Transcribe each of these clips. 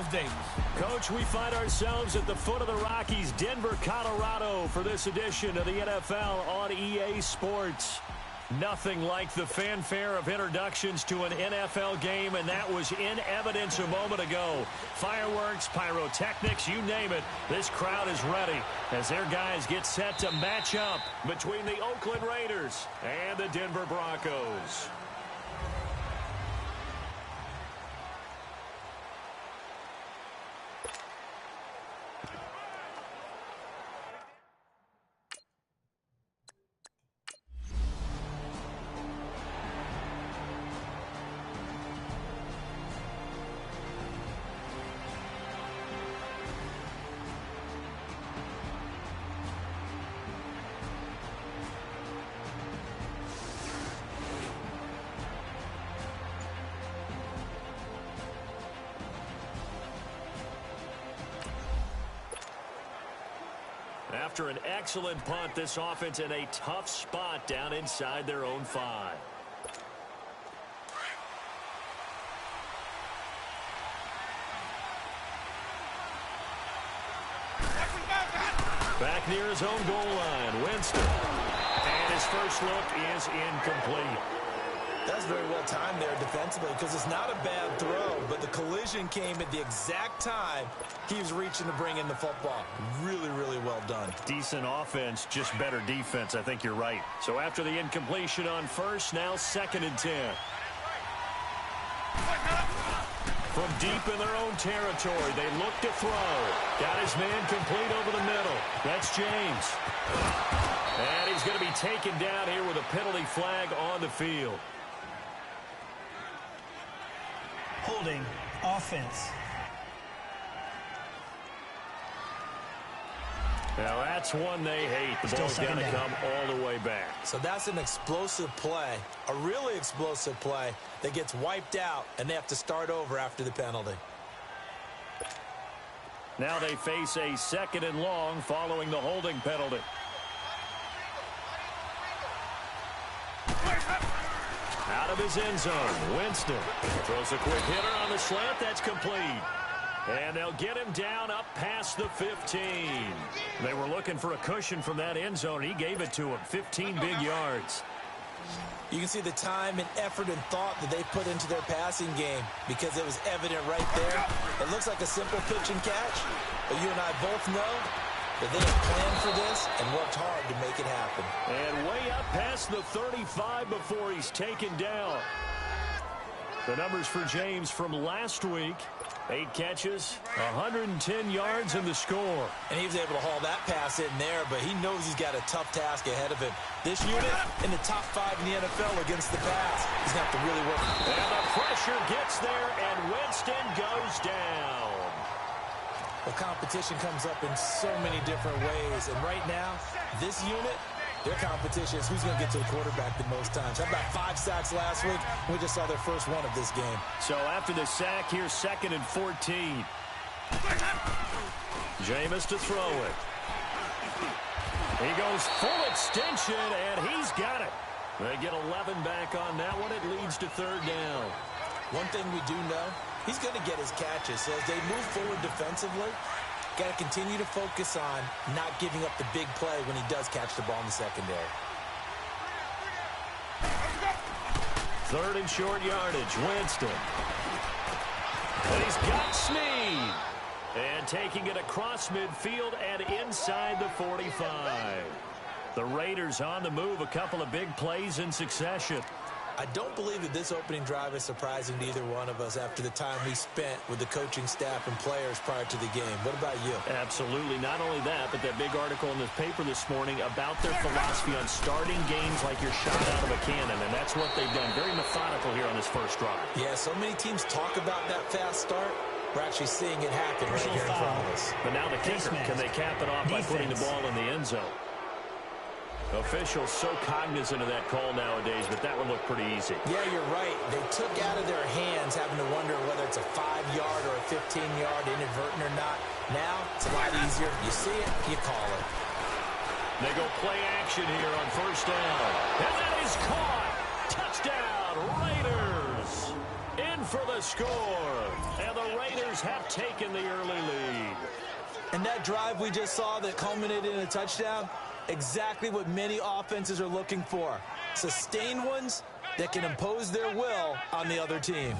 Miles Davis. Coach, we find ourselves at the foot of the Rockies, Denver, Colorado, for this edition of the NFL on EA Sports. Nothing like the fanfare of introductions to an NFL game, and that was in evidence a moment ago. Fireworks, pyrotechnics, you name it. This crowd is ready as their guys get set to match up between the Oakland Raiders and the Denver Broncos. After an excellent punt, this offense in a tough spot down inside their own 5. Back near his own goal line, Winston. And his first look is incomplete. That's very well timed there defensively because it's not a bad throw, but the collision came at the exact time he was reaching to bring in the football. Really, really well done. Decent offense, just better defense. I think you're right. So after the incompletion on first, now 2nd and 10. From deep in their own territory, they look to throw. Got his man complete over the middle. That's James. And he's going to be taken down here with a penalty flag on the field. Holding offense. Now that's one they hate. The ball's got to come all the way back. So that's an explosive play, a really explosive play that gets wiped out, and they have to start over after the penalty. Now they face a 2nd and long following the holding penalty. Out of his end zone, Winston throws a quick hitter on the slant. That's complete. And they'll get him down up past the 15. They were looking for a cushion from that end zone. He gave it to him, 15 big yards. You can see the time and effort and thought that they put into their passing game because it was evident right there. It looks like a simple pitch and catch, but you and I both know that they have planned for this and worked hard to make it happen. And way up past the 35 before he's taken down. The numbers for James from last week: 8 catches, 110 yards, and the score. And he was able to haul that pass in there, but he knows he's got a tough task ahead of him. This unit in the top 5 in the NFL against the pass. He's going to have to really work. And the pressure gets there, and Winston goes down. The competition comes up in so many different ways, and right now, this unit, their competition is who's going to get to the quarterback the most times. How about 5 sacks last week? We just saw their first one of this game. So after the sack, here's 2nd and 14. Jameis to throw it. He goes full extension, and he's got it. They get 11 back on that one. It leads to 3rd down. One thing we do know, he's going to get his catches. So as they move forward defensively, got to continue to focus on not giving up the big play when he does catch the ball in the secondary. 3rd and short yardage, Winston. And he's got Snead. And taking it across midfield and inside the 45. The Raiders on the move, a couple of big plays in succession. I don't believe that this opening drive is surprising to either one of us after the time we spent with the coaching staff and players prior to the game. What about you? Absolutely. Not only that, but that big article in the paper this morning about their philosophy on starting games like you're shot out of a cannon, and that's what they've done. Very methodical here on this first drive. Yeah, so many teams talk about that fast start. We're actually seeing it happen right here in front of us. But now the kicker, can they cap it off by putting the ball in the end zone? Officials so cognizant of that call nowadays, but that one looked pretty easy. Yeah, you're right. They took out of their hands having to wonder whether it's a 5-yard or a 15-yard inadvertent or not. Now, it's a lot easier. You see it, you call it. They go play action here on 1st down. And that is caught. Touchdown, Raiders. In for the score. And the Raiders have taken the early lead. And that drive we just saw that culminated in a touchdown, exactly what many offenses are looking for. Sustained ones that can impose their will on the other team.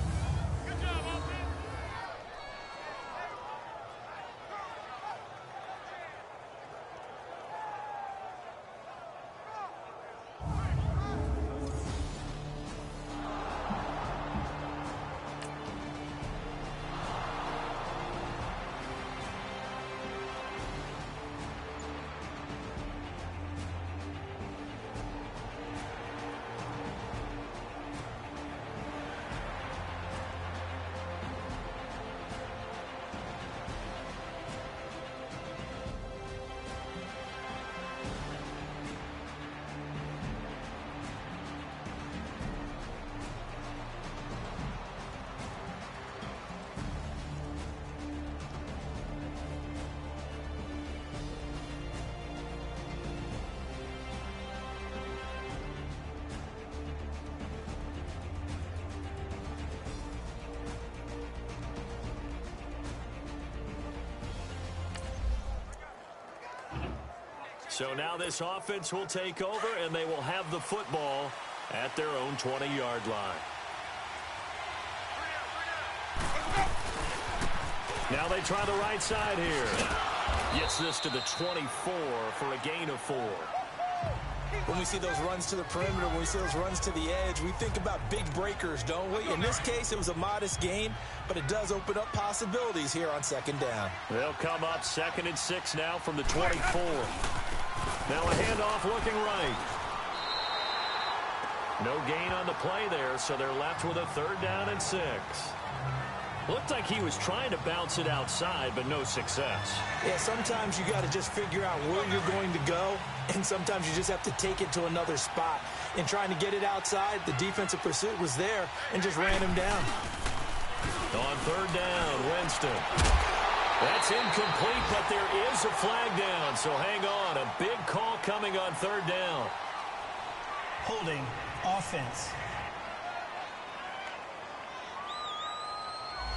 So now this offense will take over, and they will have the football at their own 20-yard line. Now they try the right side here. Gets this to the 24 for a gain of 4. When we see those runs to the perimeter, when we see those runs to the edge, we think about big breakers, don't we? In this case, it was a modest gain, but it does open up possibilities here on second down. They'll come up 2nd and 6 now from the 24. Now a handoff looking right. No gain on the play there, so they're left with a 3rd down and 6. Looked like he was trying to bounce it outside, but no success. Yeah, sometimes you got to just figure out where you're going to go, and sometimes you just have to take it to another spot. In trying to get it outside, the defensive pursuit was there and just ran him down. On 3rd down, Winston. That's incomplete, but there is a flag down, so hang on. A big call coming on 3rd down. Holding offense.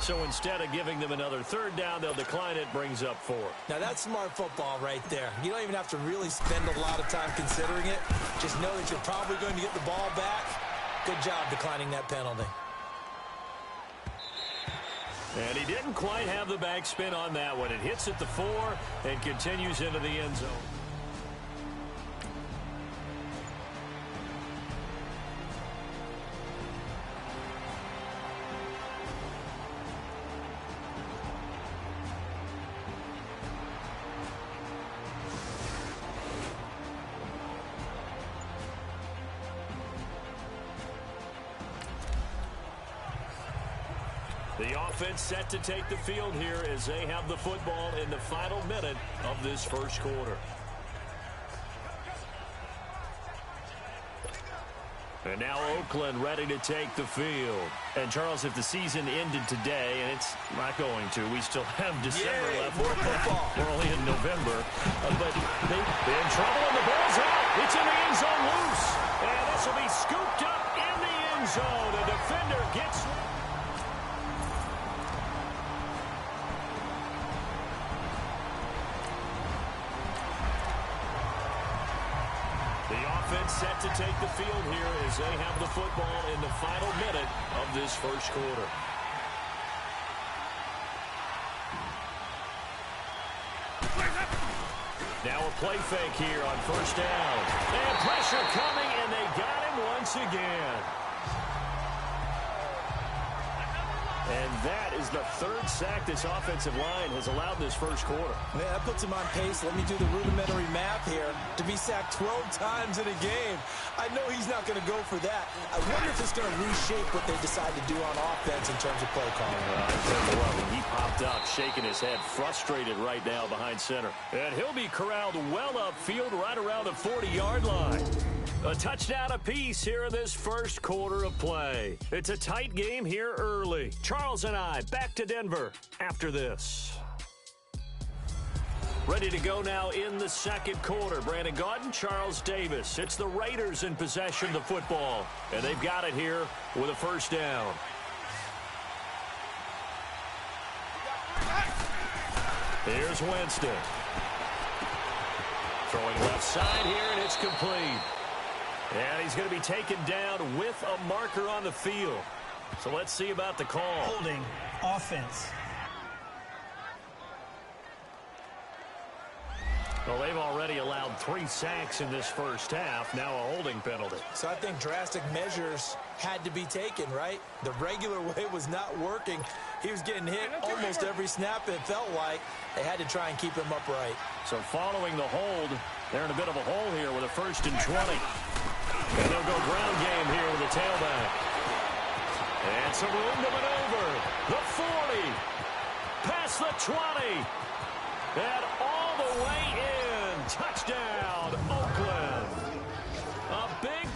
So instead of giving them another 3rd down, they'll decline it, brings up 4. Now that's smart football right there. You don't even have to really spend a lot of time considering it. Just know that you're probably going to get the ball back. Good job declining that penalty. And he didn't quite have the backspin on that one. It hits at the 4 and continues into the end zone. The offense set to take the field here as they have the football in the final minute of this first quarter. And now Oakland ready to take the field. And, Charles, if the season ended today, and it's not going to, we still have December left. More football. We're only in November. But they're in trouble, and the ball's out. It's in the end zone loose. And this will be scooped up in the end zone. A defender gets... set to take the field here as they have the football in the final minute of this first quarter. Now a play fake here on 1st down. And pressure coming, and they got him once again. And that is the 3rd sack this offensive line has allowed this first quarter. Man, that puts him on pace. Let me do the rudimentary math here. To be sacked 12 times in a game, I know he's not going to go for that. I wonder if it's going to reshape what they decide to do on offense in terms of play calling. I tell you what, when he popped up, shaking his head, frustrated right now behind center. And he'll be corralled well upfield right around the 40-yard line. A touchdown apiece here in this first quarter of play. It's a tight game here early. Charles and I back to Denver after this. Ready to go now in the second quarter. Brandon Gaudin, Charles Davis. It's the Raiders in possession of the football. And they've got it here with a 1st down. Here's Winston. Throwing left side here, and it's complete. And he's going to be taken down with a marker on the field. So let's see about the call. Holding offense. Well, they've already allowed 3 sacks in this first half. Now a holding penalty. So I think drastic measures had to be taken, right? The regular way was not working. He was getting hit almost every snap, it felt like. They had to try and keep him upright. So following the hold, they're in a bit of a hole here with a 1st and 20. And they'll go ground game here with the tailback. And some room to maneuver. The 40. Past the 20. And all the way in. Touchdown, Oakland. A big...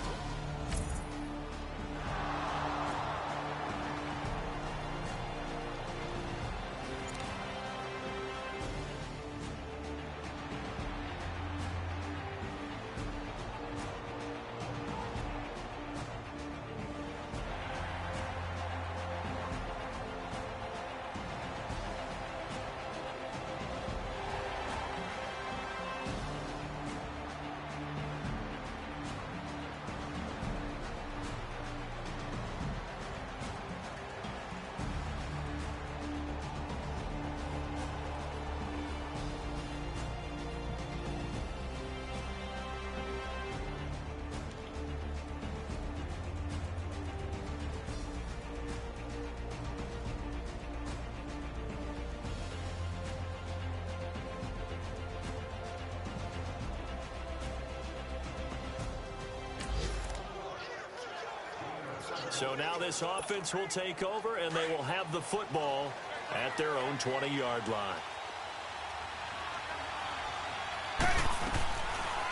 So now this offense will take over, and they will have the football at their own 20-yard line.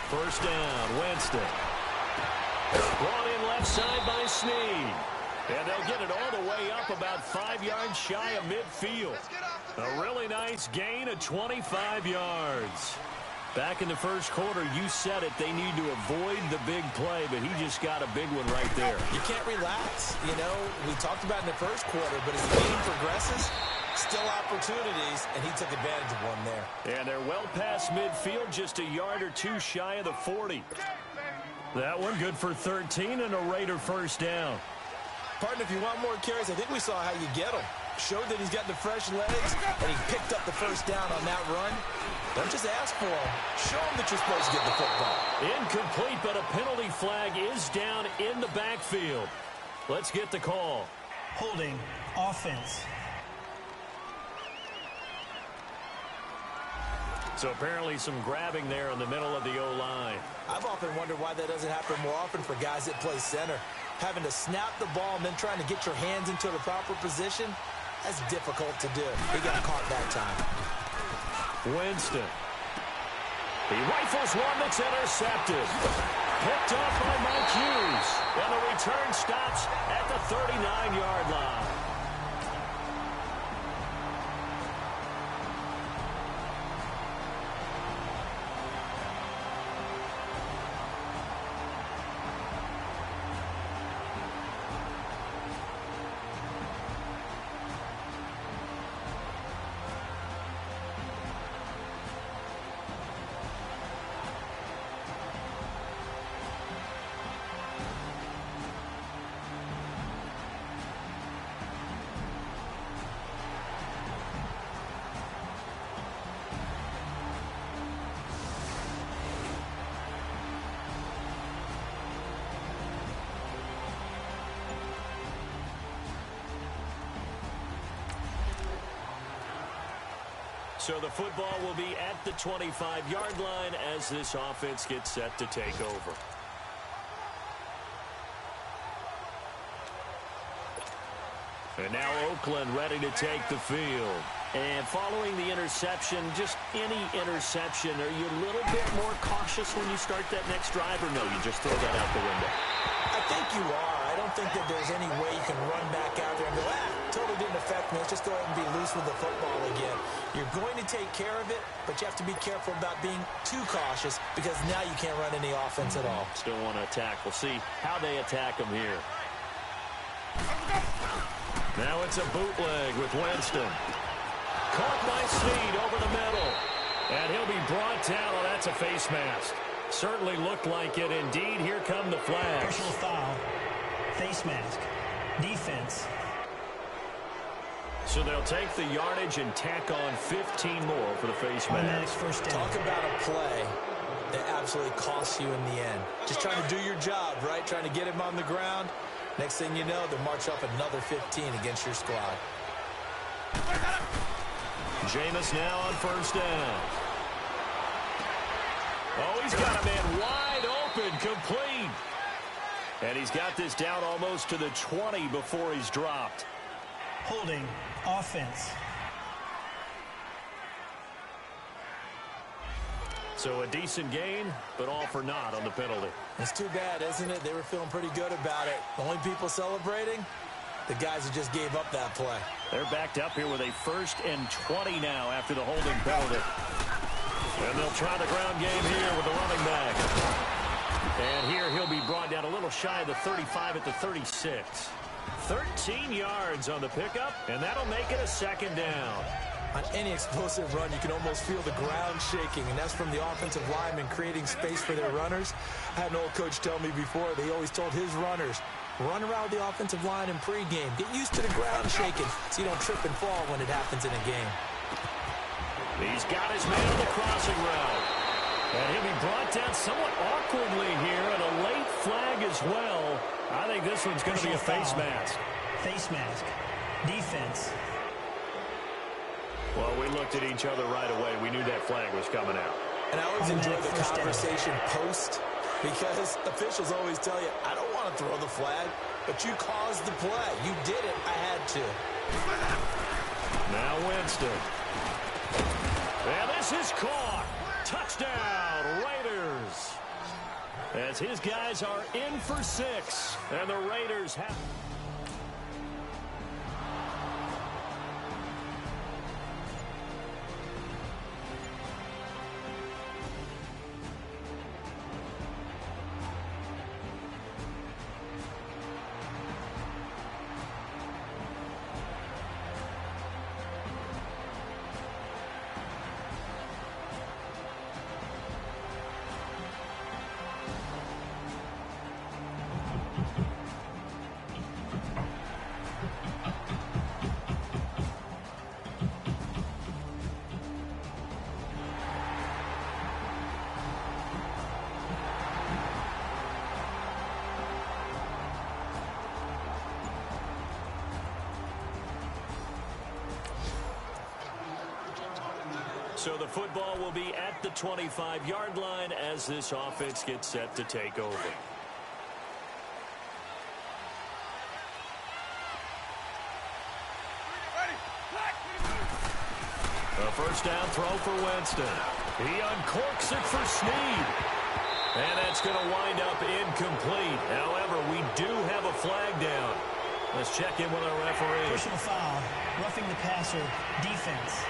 First down, Winston. Brought in left side by Snead. And they'll get it all the way up about 5 yards shy of midfield. A really nice gain of 25 yards. Back in the first quarter, you said it, they need to avoid the big play, but he just got a big one right there. You can't relax. You know, we talked about in the first quarter, but as the game progresses, still opportunities, and he took advantage of one there. And they're well past midfield, just a yard or two shy of the 40. That one good for 13 and a Raider first down. Partner, if you want more carries, I think we saw how you get them. Showed that he's got the fresh legs, and he picked up the first down on that run. Don't just ask for him. Show him that you're supposed to get the football. Incomplete, but a penalty flag is down in the backfield. Let's get the call. Holding offense. So apparently some grabbing there in the middle of the O-line. I've often wondered why that doesn't happen more often for guys that play center. Having to snap the ball and then trying to get your hands into the proper position, that's difficult to do. He got caught that time. Winston. He rifles one that's intercepted. Picked up by Mike Hughes. And the return stops at the 39-yard line. So the football will be at the 25-yard line as this offense gets set to take over. And now Oakland ready to take the field. And following the interception, just any interception, are you a little bit more cautious when you start that next drive, or no, you just throw that out the window? I think you are. I don't think that there's any way you can run back out there and go, totally didn't affect me. Let's just go ahead and be loose with the football again. You're going to take care of it, but you have to be careful about being too cautious because now you can't run any offense at all. Still want to attack. We'll see how they attack them here. Now it's a bootleg with Winston. Caught by Snead over the middle. And he'll be brought down. Oh, that's a face mask. Certainly looked like it. Indeed, here come the flags. Personal foul. Face mask. Defense. So they'll take the yardage and tack on 15 more for the face mask. First down. Talk about a play that absolutely costs you in the end. Just trying to do your job, right? Trying to get him on the ground. Next thing you know, they'll march off another 15 against your squad. Jameis now on first down. Oh, he's got a man wide open, complete. And he's got this down almost to the 20 before he's dropped. Holding. Offense. So a decent gain, but all for naught on the penalty. It's too bad, isn't it? They were feeling pretty good about it. The only people celebrating, the guys who just gave up that play. They're backed up here with a 1st and 20 now after the holding penalty. And they'll try the ground game here with the running back. And here he'll be brought down a little shy of the 35 at the 36. 13 yards on the pickup, and that'll make it a 2nd down. On any explosive run, you can almost feel the ground shaking, and that's from the offensive linemen creating space for their runners. I had an old coach tell me before, they always told his runners, run around the offensive line in pregame. Get used to the ground shaking so you don't trip and fall when it happens in a game. He's got his man on the crossing route. And he'll be brought down somewhat awkwardly here, and a late flag as well. I think this one's going to be a face mask. Face mask. Defense. Well, we looked at each other right away. We knew that flag was coming out. And I always enjoy the conversation post, because officials always tell you, I don't want to throw the flag, but you caused the play. You did it. I had to. Now Winston. And this is caught. Touchdown, Raiders. As his guys are in for 6, and the Raiders have... So the football will be at the 25-yard line as this offense gets set to take over. A first down throw for Winston. He uncorks it for Snead. And that's going to wind up incomplete. However, we do have a flag down. Let's check in with our referee. Personal foul. Roughing the passer. Defense.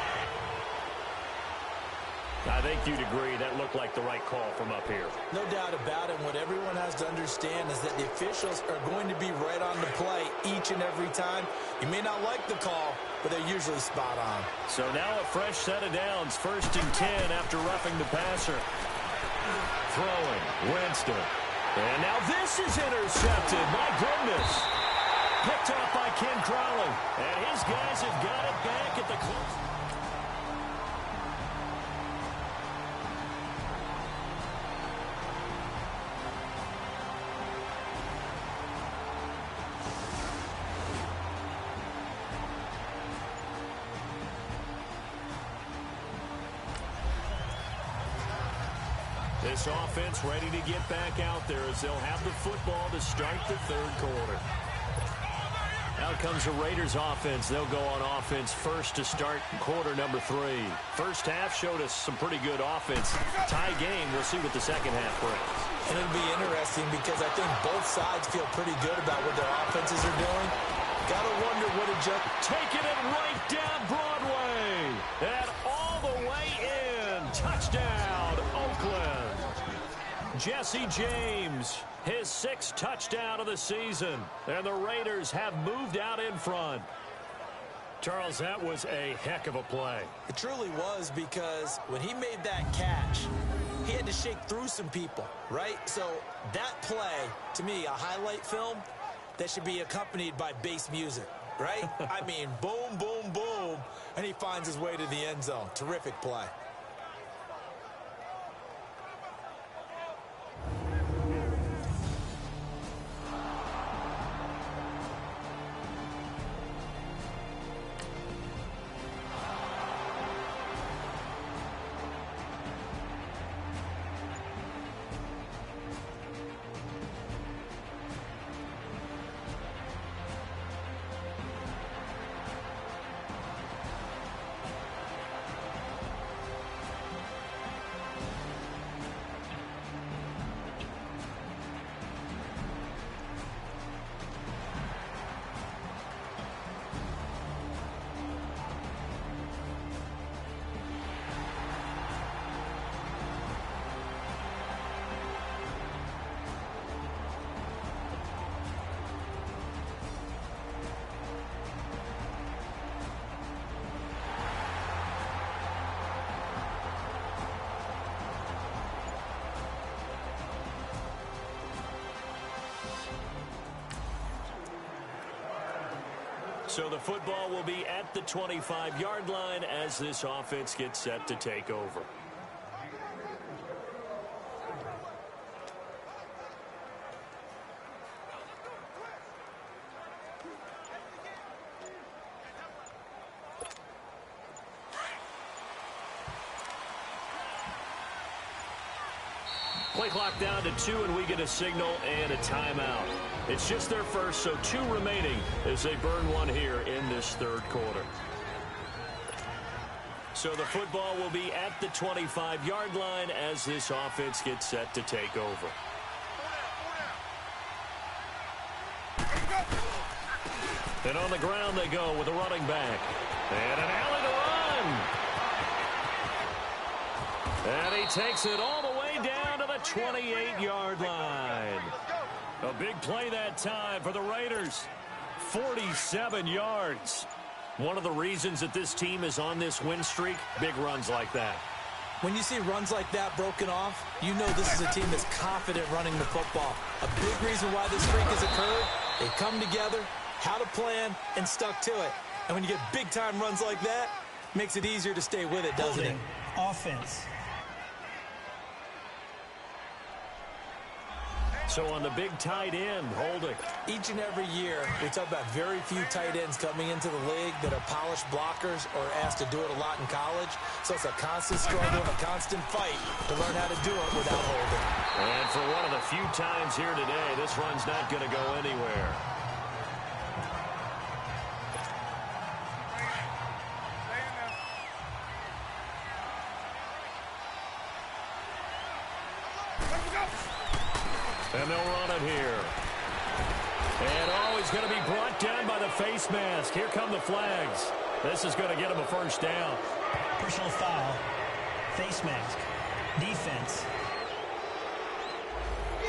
I think you'd agree that looked like the right call from up here. No doubt about it. What everyone has to understand is that the officials are going to be right on the play each and every time. You may not like the call, but they're usually spot on. So now a fresh set of downs. 1st and 10 after roughing the passer. Throwing. Winston. And now this is intercepted. My goodness. Picked off by Ken Crowley. And his guys have got it back at the close. This offense ready to get back out there as they'll have the football to start the 3rd quarter. Out comes the Raiders offense. They'll go on offense first to start quarter number 3. First half showed us some pretty good offense. Tie game. We'll see what the second half brings. And it'll be interesting because I think both sides feel pretty good about what their offenses are doing. Gotta wonder what taking it right down Broadway. And all the way in. Touchdown, Oakland. Jesse James, his 6th touchdown of the season. And the Raiders have moved out in front. Charles, that was a heck of a play. It truly was, because when he made that catch, he had to shake through some people, right? So that play, to me, a highlight film that should be accompanied by bass music, right? I mean, boom, boom, boom, and he finds his way to the end zone. Terrific play. So the football will be at the 25-yard line as this offense gets set to take over. Play clock down to 2, and we get a signal and a timeout. It's just their first, so 2 remaining as they burn one here in this third quarter. So the football will be at the 25-yard line as this offense gets set to take over. And on the ground they go with a running back. And an alley to run. And he takes it all the way down to the 28-yard line. A big play that time for the Raiders. 47 yards. One of the reasons that this team is on this win streak, big runs like that. When you see runs like that broken off, you know this is a team that's confident running the football. A big reason why this streak has occurred, they come together, had a plan, and stuck to it. And when you get big-time runs like that, it makes it easier to stay with it, doesn't it? Offense. So on the big tight end, holding. Each and every year, we talk about very few tight ends coming into the league that are polished blockers or asked to do it a lot in college. So it's a constant struggle and a constant fight to learn how to do it without holding. And for one of the few times here today, this run's not going to go anywhere. And they'll run it here. And he's going to be brought down by the face mask. Here come the flags. This is going to get him a first down. Personal foul. Face mask. Defense.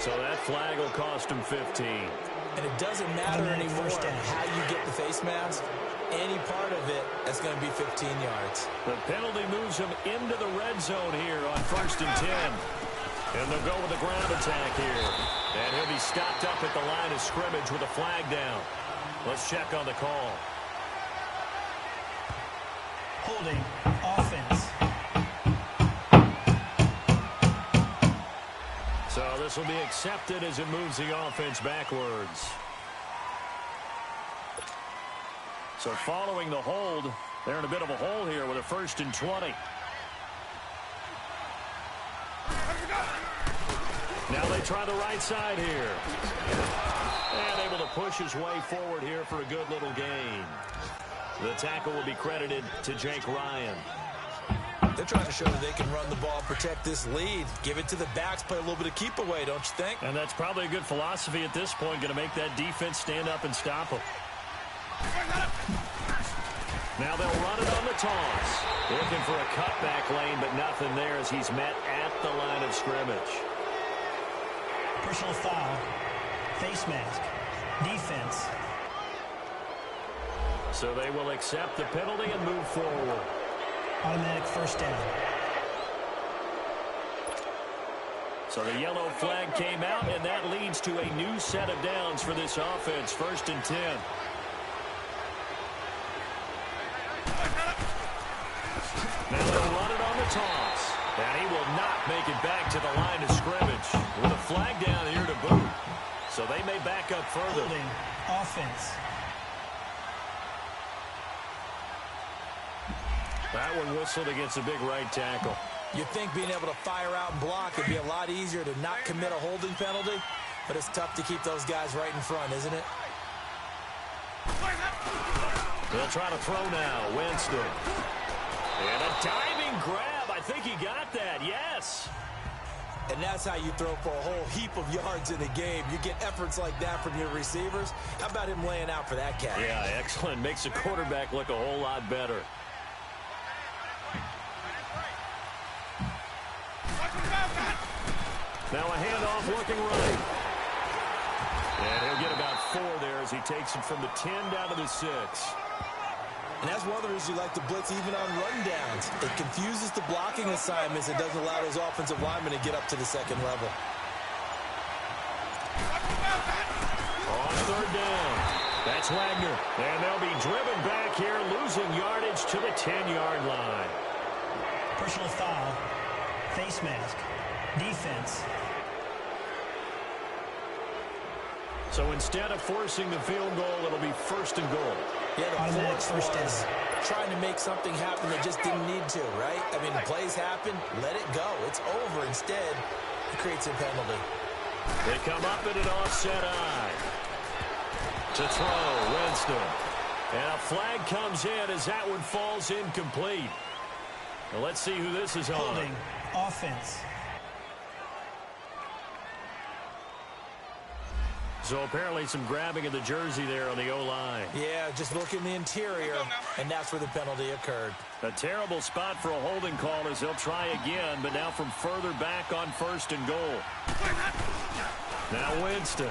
So that flag will cost him 15. And it doesn't matter anymore how you get the face mask. Any part of it, that's going to be 15 yards. The penalty moves him into the red zone here on 1st and 10. And they'll go with a ground attack here. And he'll be stopped up at the line of scrimmage with a flag down. Let's check on the call. Holding. Offense. So this will be accepted as it moves the offense backwards. So following the hold, they're in a bit of a hole here with a 1st and 20. Now they try the right side here. And able to push his way forward here for a good little gain. The tackle will be credited to Jake Ryan. They're trying to show that they can run the ball, protect this lead. Give it to the backs, play a little bit of keep away, don't you think? And that's probably a good philosophy at this point, going to make that defense stand up and stop them. Now they'll run it on the toss. Looking for a cutback lane, but nothing there as he's met at the line of scrimmage. Personal foul. Face mask. Defense. So they will accept the penalty and move forward. Automatic first down. So the yellow flag came out, and that leads to a new set of downs for this offense. 1st and 10. Now they'll run it on the toss. And he will not make it back to the line of scrimmage with a flag down here to boot. So they may back up further. Holding offense. That one whistled against a big right tackle. You'd think being able to fire out and block would be a lot easier to not commit a holding penalty, but it's tough to keep those guys right in front, isn't it? They'll try to throw now. Winston. And a diving grab. I think he got that. Yes. And that's how you throw for a whole heap of yards in a game. You get efforts like that from your receivers. How about him laying out for that catch? Yeah, excellent. Makes the quarterback look a whole lot better. Now a handoff looking right. And he'll get about 4 there as he takes it from the 10 down to the 6. And that's one of the reasons you like to blitz even on rundowns. It confuses the blocking assignments. It doesn't allow those offensive linemen to get up to the second level. On 3rd down. That's Wagner. And they'll be driven back here, losing yardage to the 10-yard line. Personal foul. Face mask. Defense. So instead of forcing the field goal, it'll be 1st and goal. Yeah, the Automatic force first was down. trying to make something happen that just didn't need to, right? I mean, plays happen, let it go. It's over. Instead, it creates a penalty. They come up in an offset eye. To throw, Winston. And a flag comes in as that one falls incomplete. Now let's see who this is on. Holding offense. So apparently some grabbing of the jersey there on the O-line. Yeah, just look in the interior, and that's where the penalty occurred. A terrible spot for a holding call as they'll try again, but now from further back on 1st and goal. Now Winston.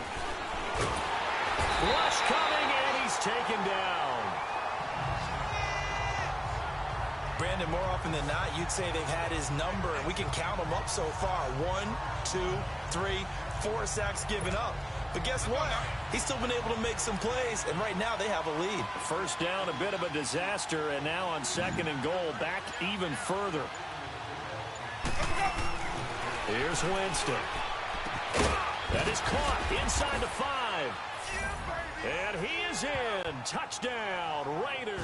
Rush coming, and he's taken down. Brandon, more often than not, you'd say they've had his number, and we can count them up so far. 1, 2, 3, 4 sacks given up. But guess what? He's still been able to make some plays, and right now they have a lead. 1st down, a bit of a disaster, and now on 2nd and goal, back even further. Here's Winston. That is caught inside the 5. And he is in. Touchdown, Raiders.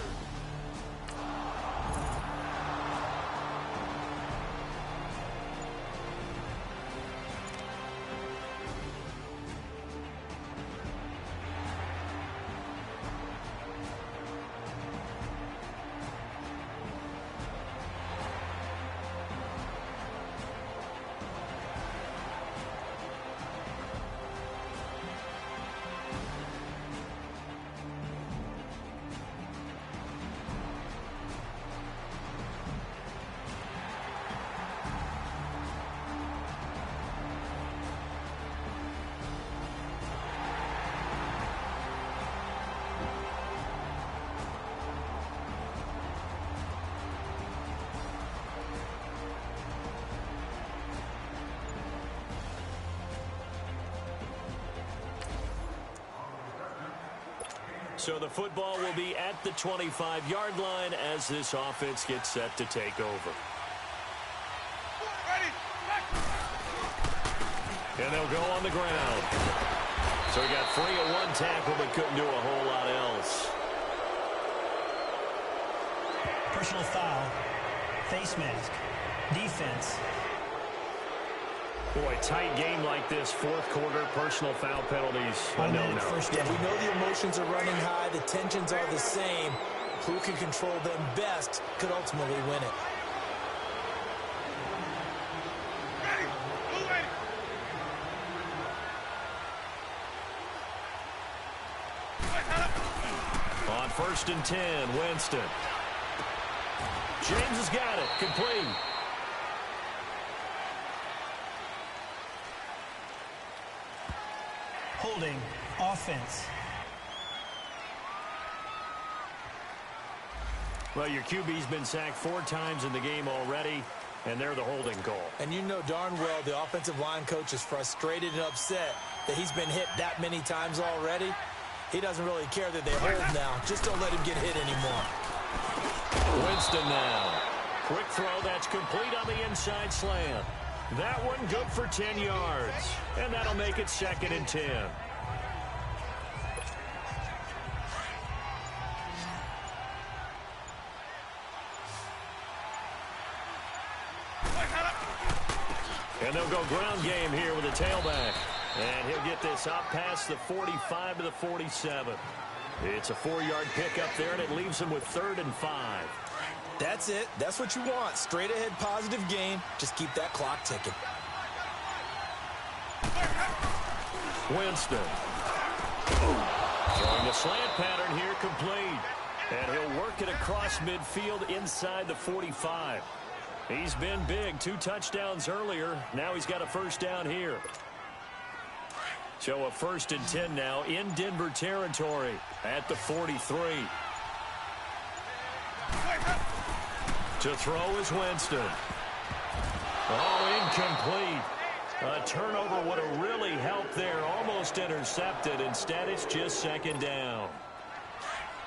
So the football will be at the 25-yard line as this offense gets set to take over. And they'll go on the ground. So he got free of one tackle but couldn't do a whole lot else. Personal foul. Face mask. Defense. Boy, tight game like this, 4th quarter, personal foul penalties. Automatic first down. Yeah, we know the emotions are running high. The tensions are the same. Who can control them best could ultimately win it. On 1st and 10, Winston. James has got it. Complete. Holding offense. Well, your QB's been sacked 4 times in the game already, and they're the holding call. And you know darn well the offensive line coach is frustrated and upset that he's been hit that many times already. He doesn't really care that they hold now. Just don't let him get hit anymore. Winston now. Quick throw, that's complete on the inside slant. That one good for 10 yards. And that'll make it 2nd and 10. And they'll go ground game here with a tailback. And he'll get this up past the 45 to the 47. It's a 4-yard pickup there, and it leaves him with 3rd and 5. That's it. That's what you want. Straight ahead positive gain. Just keep that clock ticking. Winston. Throwing the slant pattern here complete. And he'll work it across midfield inside the 45. He's been big. 2 touchdowns earlier. Now he's got a first down here. So a 1st and 10 now in Denver territory at the 43. To throw is Winston. Oh, incomplete. A turnover would have really helped there. Almost intercepted. Instead, it's just 2nd down.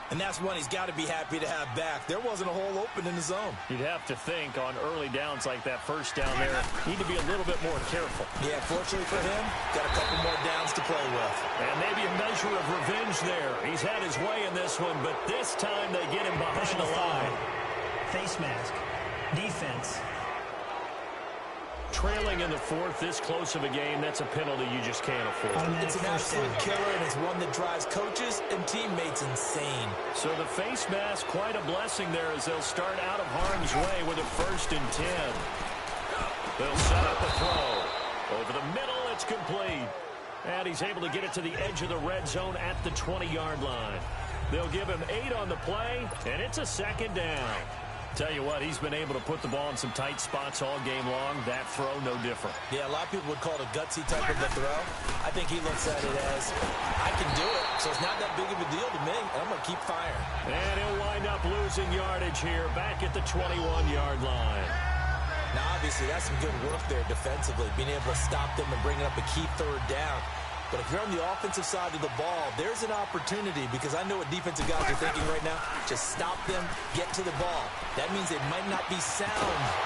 And that's one he's got to be happy to have back. There wasn't a hole open in the zone. You'd have to think on early downs like that first down there, need to be a little bit more careful. Yeah, fortunately for him, got a couple more downs to play with. And maybe a measure of revenge there. He's had his way in this one, but this time they get him behind the line. Face mask. Defense. Trailing in the 4th, this close of a game, that's a penalty you just can't afford. It's an absolute killer, and it's one that drives coaches and teammates insane. So the face mask, quite a blessing there as they'll start out of harm's way with a 1st and 10. They'll set up a throw. Over the middle, it's complete. And he's able to get it to the edge of the red zone at the 20-yard line. They'll give him 8 on the play, and it's a 2nd down. Tell you what, he's been able to put the ball in some tight spots all game long. That throw, no different. Yeah, a lot of people would call it a gutsy type of a throw. I think he looks at it as, I can do it, so it's not that big of a deal to me, and I'm going to keep firing. And he'll wind up losing yardage here back at the 21-yard line. Now, obviously, that's some good work there defensively, being able to stop them and bringing up a key 3rd down. But if you're on the offensive side of the ball, there's an opportunity because I know what defensive guys are thinking right now. Just stop them, get to the ball. That means they might not be sound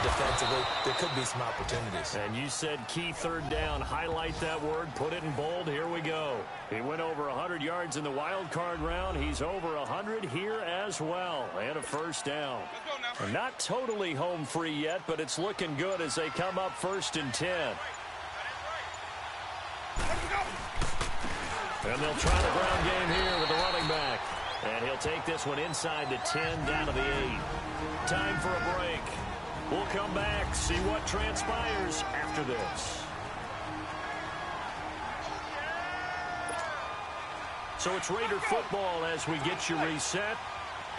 defensively. There could be some opportunities. And you said key 3rd down. Highlight that word. Put it in bold. Here we go. He went over 100 yards in the wild card round. He's over 100 here as well. And a 1st down. Not totally home free yet, but it's looking good as they come up 1st and 10. And they'll try the ground game here with the running back. And he'll take this one inside the 10, down to the 8. Time for a break. We'll come back, see what transpires after this. So it's Raider football as we get you reset.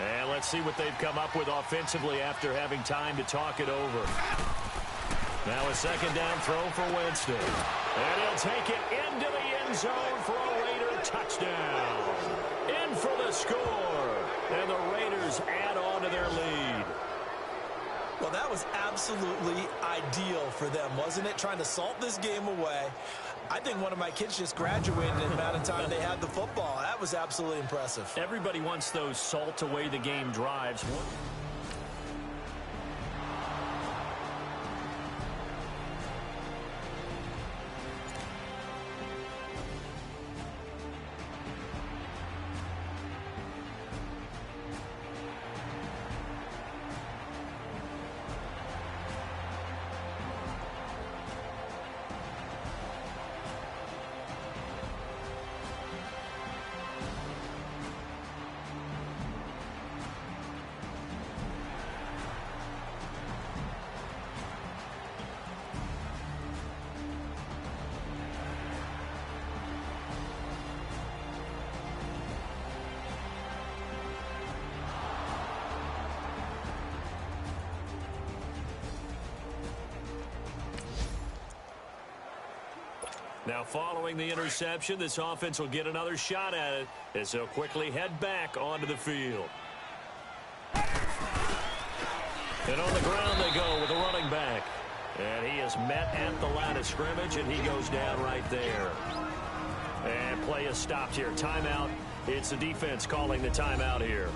And let's see what they've come up with offensively after having time to talk it over. Now a 2nd down throw for Winston. And he'll take it into the end zone for a Raider touchdown. In for the score. And the Raiders add on to their lead. Well, that was absolutely ideal for them, wasn't it? Trying to salt this game away. I think one of my kids just graduated in the amount of time they had the football. That was absolutely impressive. Everybody wants those salt away the game drives. Now, following the interception, this offense will get another shot at it as they'll quickly head back onto the field. And on the ground they go with the running back. And he is met at the line of scrimmage, and he goes down right there. And play is stopped here. Timeout. It's the defense calling the timeout here,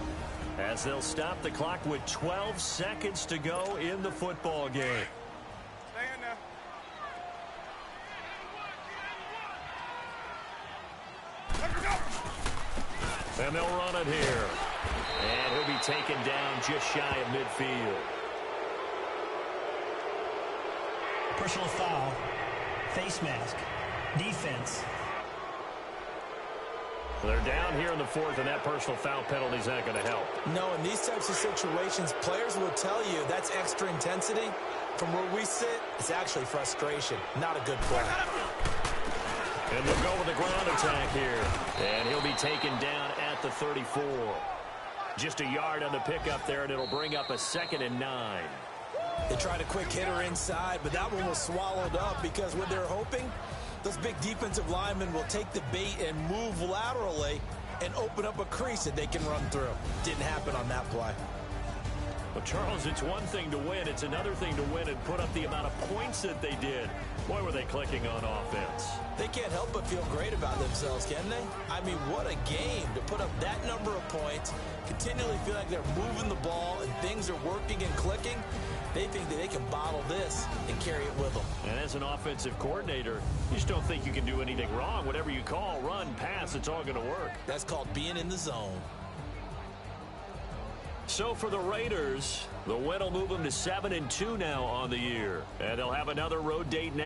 as they'll stop the clock with 12 seconds to go in the football game. Stay in there. And they'll run it here. And he'll be taken down just shy of midfield. Personal foul. Face mask. Defense. They're down here in the fourth, and that personal foul penalty is not going to help. No, in these types of situations, players will tell you that's extra intensity. From where we sit, it's actually frustration. Not a good play. And they'll go with the ground attack here. And he'll be taken down at the 34. Just a yard on the pickup there, and it'll bring up a 2nd and 9. They tried a quick hitter inside, but that one was swallowed up because what they're hoping, those big defensive linemen will take the bait and move laterally and open up a crease that they can run through. Didn't happen on that play. Well, Charles, it's one thing to win. It's another thing to win and put up the amount of points that they did. Boy, were they clicking on offense. They can't help but feel great about themselves, can they? I mean, what a game to put up that number of points, continually feel like they're moving the ball and things are working and clicking. They think that they can bottle this and carry it with them. And as an offensive coordinator, you just don't think you can do anything wrong. Whatever you call, run, pass, it's all going to work. That's called being in the zone. So for the Raiders, the win will move them to 7-2 now on the year. And they'll have another road date next.